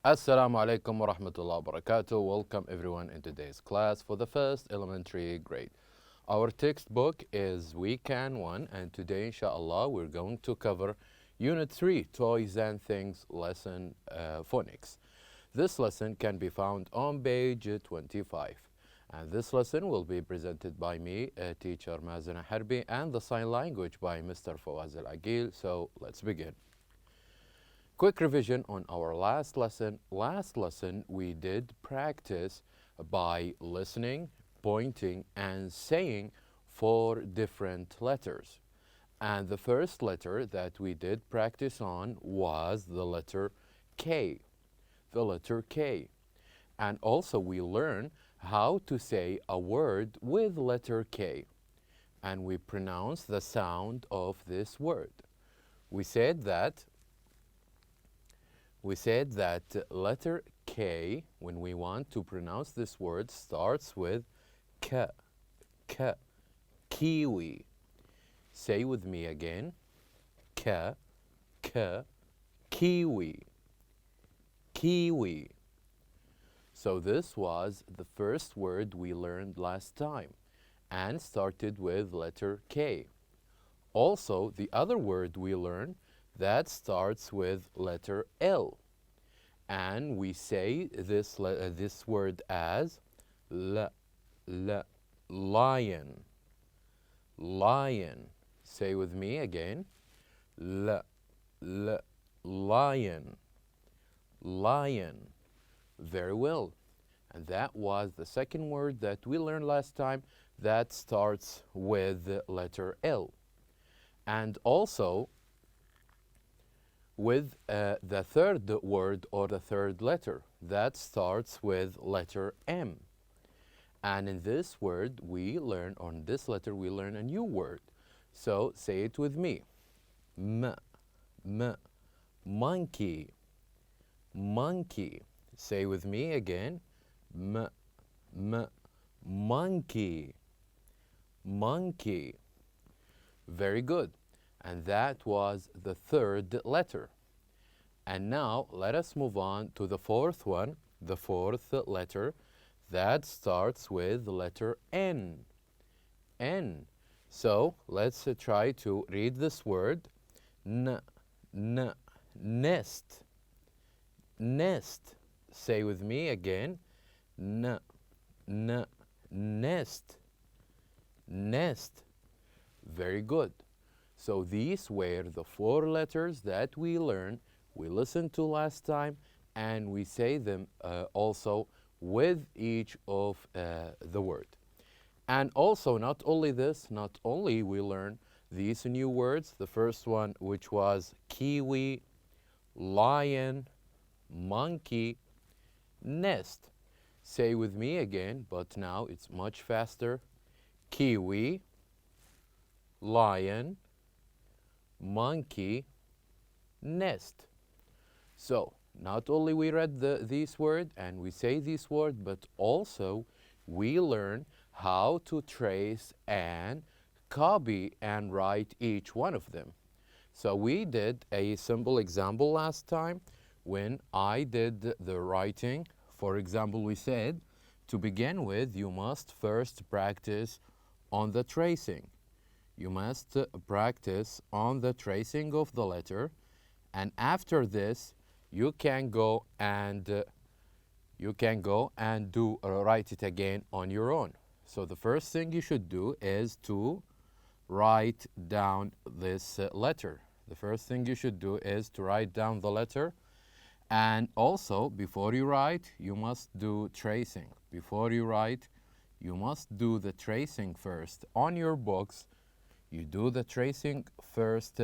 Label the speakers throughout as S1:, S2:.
S1: Assalamu alaikum wa rahmatullahi wa barakatuh. Welcome everyone in today's class for the first elementary grade. Our textbook is Week 1, and today inshallah we're going to cover Unit 3, Toys and Things, lesson Phonics. This lesson can be found on page 25. And this lesson will be presented by me, teacher Mazana Harbi, and the sign language by Mr. Fawaz Al-Agil. So let's begin. Quick revision on our last lesson. Last lesson we did practice by listening, pointing, and saying 4 different letters. And the first letter that we did practice on was the letter K. The letter K. And also we learned how to say a word with letter K. And we pronounce the sound of this word. We said that letter K, when we want to pronounce this word, starts with K, K, kiwi. Say with me again, K, K, kiwi, kiwi. So this was the first word we learned last time and started with letter K. Also, the other word we learned that starts with letter L. And we say this word as L, lion, lion. Say with me again, L, lion, lion. Very well. And that was the second word that we learned last time that starts with letter L. And also, with the third word or the third letter that starts with letter M. And in this word we learn, on this letter we learn a new word. So say it with me. Monkey, monkey. Say with me again. Monkey, monkey. Very good. And that was the third letter. And now let us move on to the fourth one, the fourth letter that starts with the letter N. N. So let's try to read this word. Nest. Nest. Say with me again. Nest. Nest. Very good. So these were the 4 letters that we learned, we listened to last time, and we say them also with each of the word. And also, not only this, not only we learn these new words, the first one which was kiwi, lion, monkey, nest. Say with me again, but now it's much faster. Kiwi, lion, monkey, nest. So not only we read this word and we say this word, but also we learn how to trace and copy and write each one of them. So we did a simple example last time when I did the writing. For example, we said to begin with you must first practice on the tracing. You must practice on the tracing of the letter, and after this you can go and write it again on your own. So the first thing you should do is to write down this letter. The first thing you should do is to write down the letter, and also before you write you must do tracing. Before you write you must do the tracing first on your books. You do the tracing first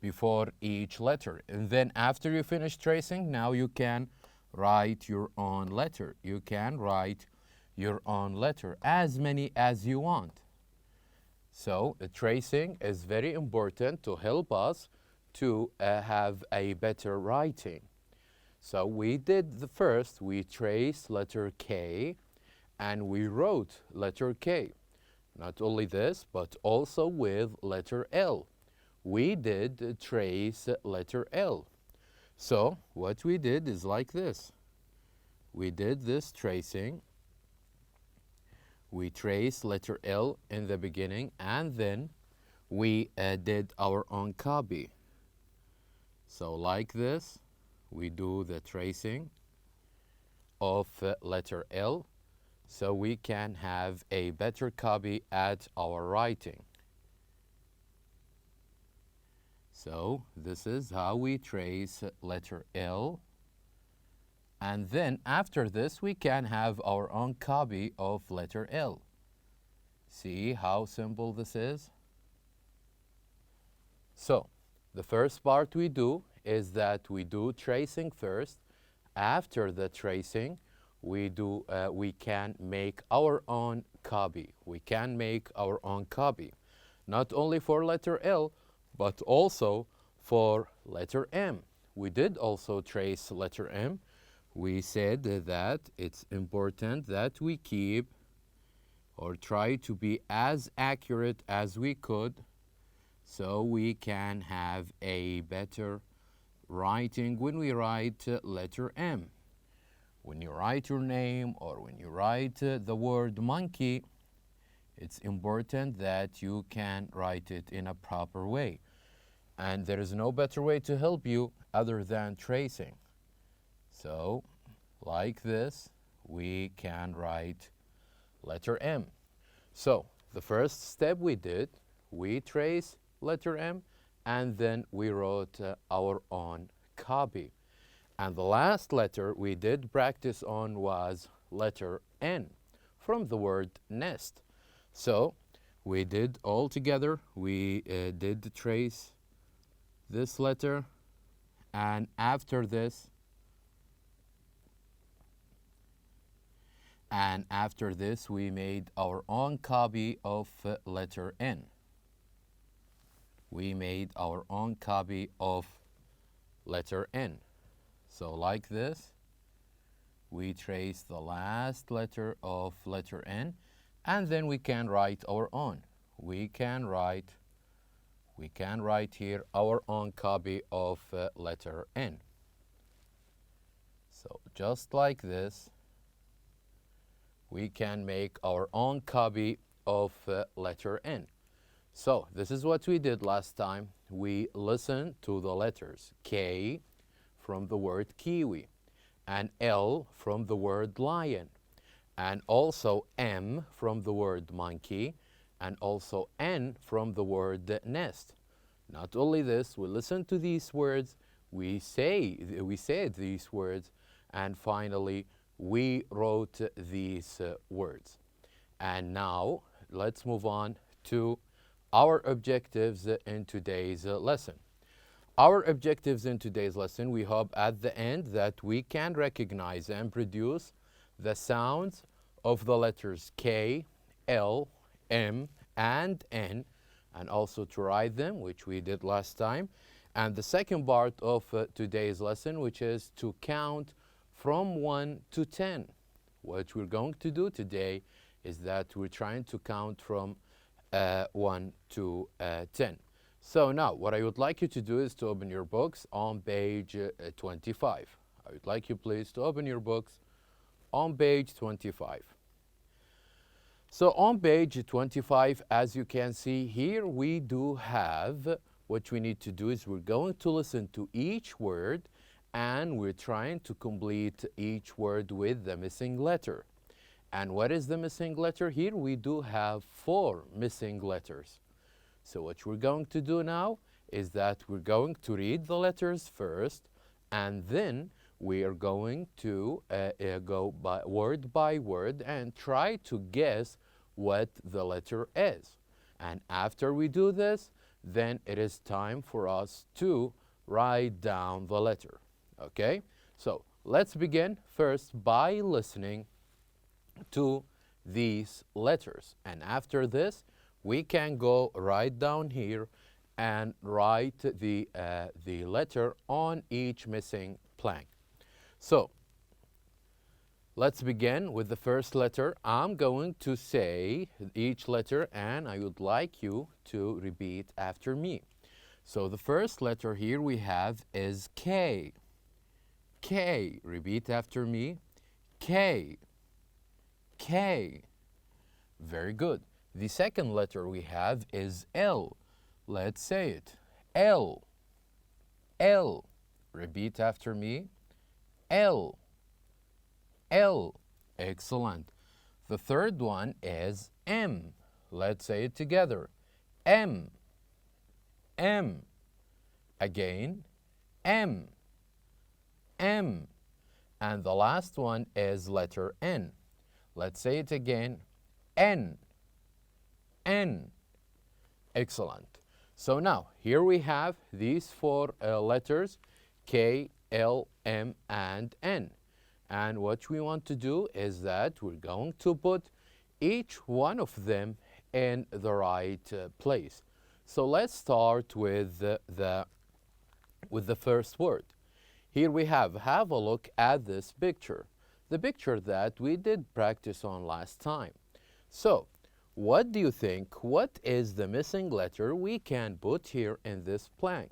S1: before each letter. And then after you finish tracing, now you can write your own letter. You can write your own letter, as many as you want. So tracing is very important to help us to have a better writing. So we did the first, we traced letter K and we wrote letter K. Not only this, but also with letter L. We did trace letter L. So what we did is like this. We did this tracing. We traced letter L in the beginning, and then we did our own copy. So like this, we do the tracing of letter L so we can have a better copy at our writing. So this is how we trace letter L. And then after this, we can have our own copy of letter L. See how simple this is? So the first part we do is that we do tracing first. After the tracing, we can make our own copy. We can make our own copy, not only for letter L, but also for letter M. We did also trace letter M. We said that it's important that we keep or try to be as accurate as we could so we can have a better writing when we write letter M. When you write your name or when you write the word monkey, it's important that you can write it in a proper way. And there is no better way to help you other than tracing. So, like this, we can write letter M. So, the first step we did, we traced letter M, and then we wrote our own copy. And the last letter we did practice on was letter N, from the word nest. So, we did all together, we did trace this letter, and after this, we made our own copy of letter N. We made our own copy of letter N. So like this, we trace the last letter of letter N, and then we can write our own. We can write here our own copy of letter N. So just like this, we can make our own copy of letter N. So this is what we did last time. We listened to the letters K from the word kiwi, and L from the word lion, and also M from the word monkey, and also N from the word nest. Not only this, we listen to these words, we said these words, and finally we wrote these words. And now let's move on to our objectives in today's lesson. Our objectives in today's lesson, we hope at the end that we can recognize and produce the sounds of the letters K, L, M, and N, and also to write them, which we did last time. And the second part of today's lesson, which is to count from 1 to 10. What we're going to do today is that we're trying to count from 1 to 10. So now, what I would like you to do is to open your books on page 25. I would like you please to open your books on page 25. So on page 25, as you can see here, we do have, what we need to do is we're going to listen to each word, and we're trying to complete each word with the missing letter. And what is the missing letter? Here we do have 4 missing letters. So what we're going to do now is that we're going to read the letters first, and then we are going to go by word and try to guess what the letter is. And after we do this, then it is time for us to write down the letter. Okay? So let's begin first by listening to these letters. And after this, we can go right down here and write the letter on each missing plank. So let's begin with the first letter. I'm going to say each letter, and I would like you to repeat after me. So the first letter here we have is K. K. Repeat after me. K. K. Very good. The second letter we have is L. Let's say it. L. L. Repeat after me. L. L. Excellent. The third one is M. Let's say it together. M. M. Again. M. M. And the last one is letter N. Let's say it again. N. N. Excellent. So now, here we have these four letters, K, L, M, and N. And what we want to do is that we're going to put each one of them in the right place. So let's start with the first word. Here we have a look at this picture, the picture that we did practice on last time. So, what do you think? What is the missing letter we can put here in this blank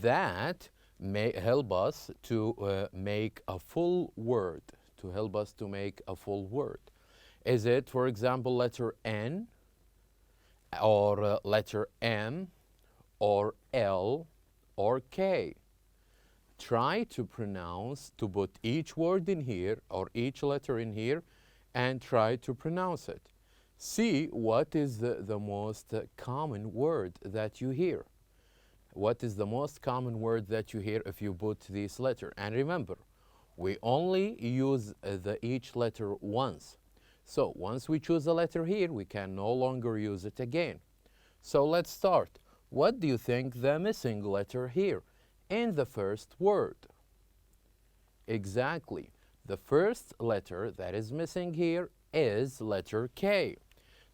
S1: that may help us to make a full word, to help us to make a full word? Is it, for example, letter N, or letter M, or L, or K? Try to pronounce, to put each word in here, or each letter in here, and try to pronounce it. See what is the most common word that you hear. What is the most common word that you hear if you put this letter? And remember, we only use each letter once. So once we choose a letter here, we can no longer use it again. So let's start. What do you think the missing letter here in the first word? Exactly. The first letter that is missing here is letter K.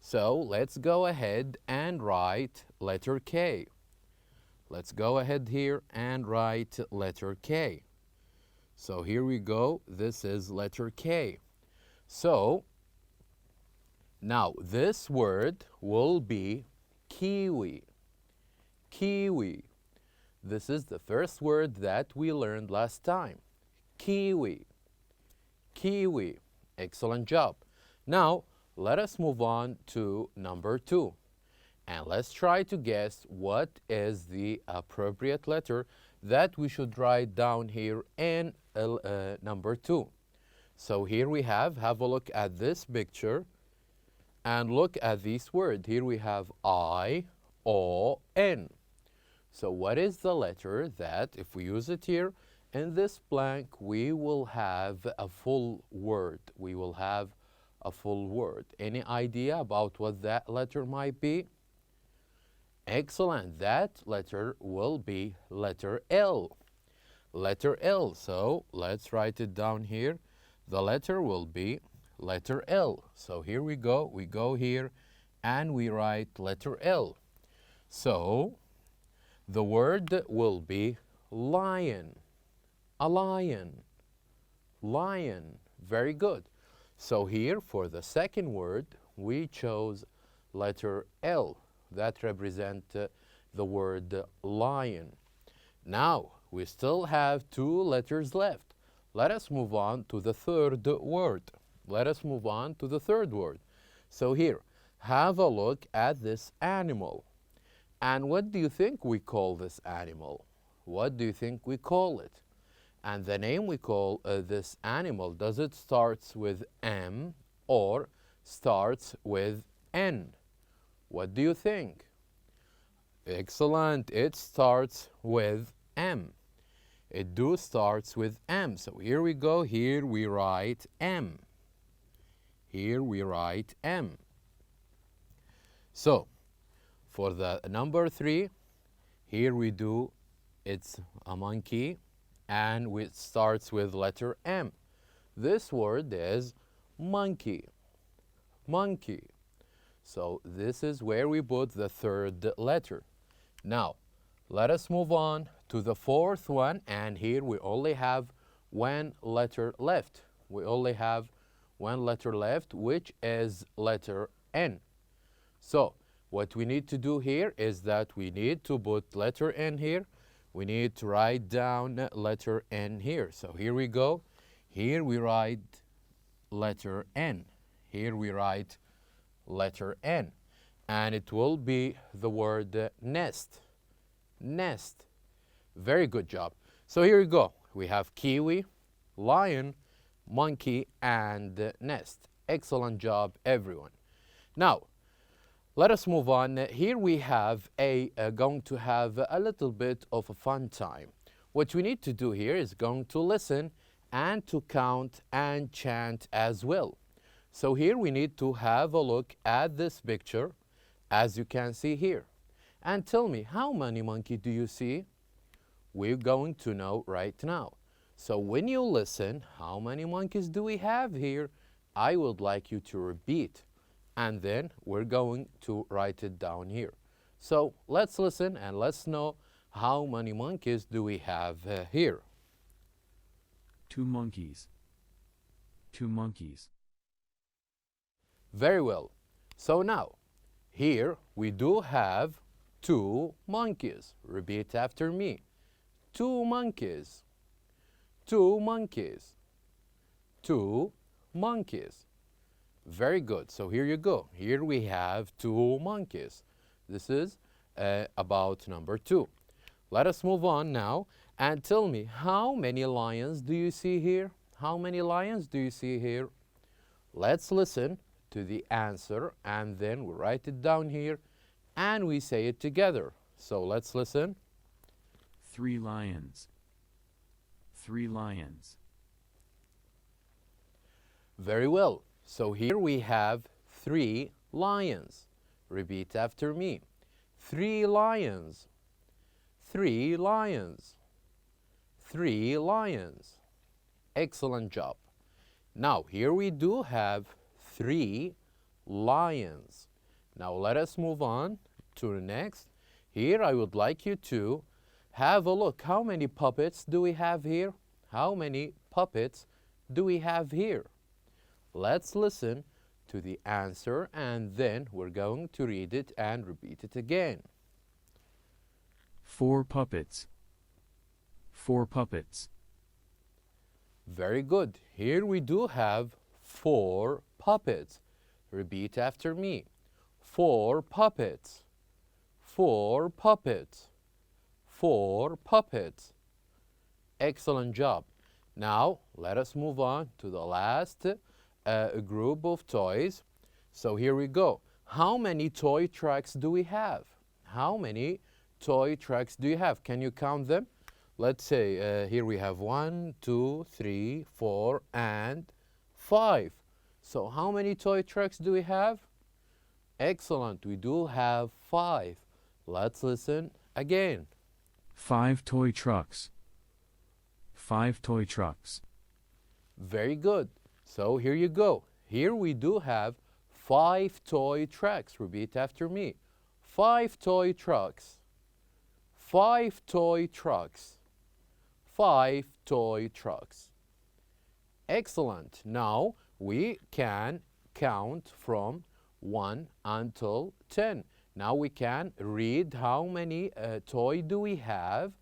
S1: So let's go ahead and write letter K. Let's go ahead here and write letter K. So here we go. This is letter K. So now this word will be kiwi. Kiwi. This is the first word that we learned last time. Kiwi. Kiwi. Excellent job. Now, let us move on to number 2. And let's try to guess what is the appropriate letter that we should write down here in number 2. So here we have a look at this picture and look at this word. Here we have I, O, N. So what is the letter that, if we use it here in this blank, we will have a full word? We will have a full word. Any idea about what that letter might be? Excellent. That letter will be letter L. Letter L. So let's write it down here. The letter will be letter L. So here we go. We go here and we write letter L. So the word will be lion. A lion. Lion. Very good. So here for the second word, we chose letter L. That represents the word lion. Now, we still have 2 letters left. Let us move on to the third word. Let us move on to the third word. So here, have a look at this animal. And what do you think we call this animal? What do you think we call it? And the name we call this animal, does it starts with M or starts with N? What do you think? Excellent. It starts with M. It starts with M. So here we go. Here we write M. Here we write M. So for the number 3, here we do, it's a monkey, and it starts with letter M. This word is monkey. Monkey. So this is where we put the third letter. Now, let us move on to the fourth one, and here we only have 1 letter left. We only have 1 letter left, which is letter N. So what we need to do here is that we need to put letter N here. we need to write down letter N here. So here we go. Here we write letter N. Here we write letter N. And it will be the word nest. Nest. Very good job. So here we go. We have kiwi, lion, monkey, and nest. Excellent job, everyone. Now, let us move on. Here we have going to have a little bit of a fun time. What we need to do here is going to listen and to count and chant as well. So here we need to have a look at this picture, as you can see here. And tell me, how many monkeys do you see? We're going to know right now. So when you listen, how many monkeys do we have here? I would like you to repeat. And then we're going to write it down here. So let's listen and let's know how many monkeys do we have here.
S2: 2 monkeys. 2 monkeys.
S1: Very well. So now, here we do have 2 monkeys. Repeat after me. 2 monkeys. 2 monkeys. 2 monkeys. Very good. So here you go. Here we have 2 monkeys. This is about number 2. Let us move on now and tell me, how many lions do you see here? How many lions do you see here? Let's listen to the answer and then we write it down here and we say it together. So let's listen.
S2: 3 lions. 3 lions.
S1: Very well. So here we have 3 lions. Repeat after me. 3 lions. 3 lions. 3 lions. Excellent job. Now here we do have 3 lions. Now let us move on to the next. Here I would like you to have a look. How many puppets do we have here? How many puppets do we have here? Let's listen to the answer and then we're going to read it and repeat it again.
S2: 4 puppets. 4 puppets.
S1: Very good. Here we do have 4 puppets. Repeat after me. 4 puppets. 4 puppets. 4 puppets. Excellent job. Now let us move on to the last group of toys. So here we go. How many toy trucks do we have? How many toy trucks do you have? Can you count them? Let's say here we have 1, 2, 3, 4, and 5. So how many toy trucks do we have? Excellent. We do have 5. Let's listen again.
S2: 5 toy trucks. 5 toy trucks.
S1: Very good. So here you go. Here we do have 5 toy trucks. Repeat after me. 5 toy trucks. 5 toy trucks. 5 toy trucks. Excellent. Now we can count from 1 until 10. Now we can read how many toy do we have,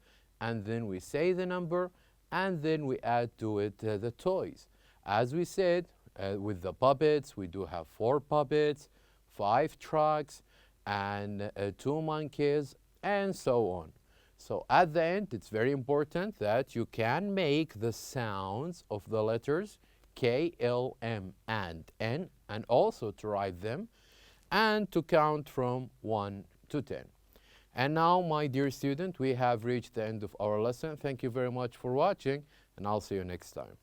S1: and then we say the number, and then we add to it the toys. As we said, with the puppets, we do have 4 puppets, 5 trucks, and 2 monkeys, and so on. So at the end, it's very important that you can make the sounds of the letters K, L, M, and N, and also to write them, and to count from 1 to 10. And now, my dear student, we have reached the end of our lesson. Thank you very much for watching, and I'll see you next time.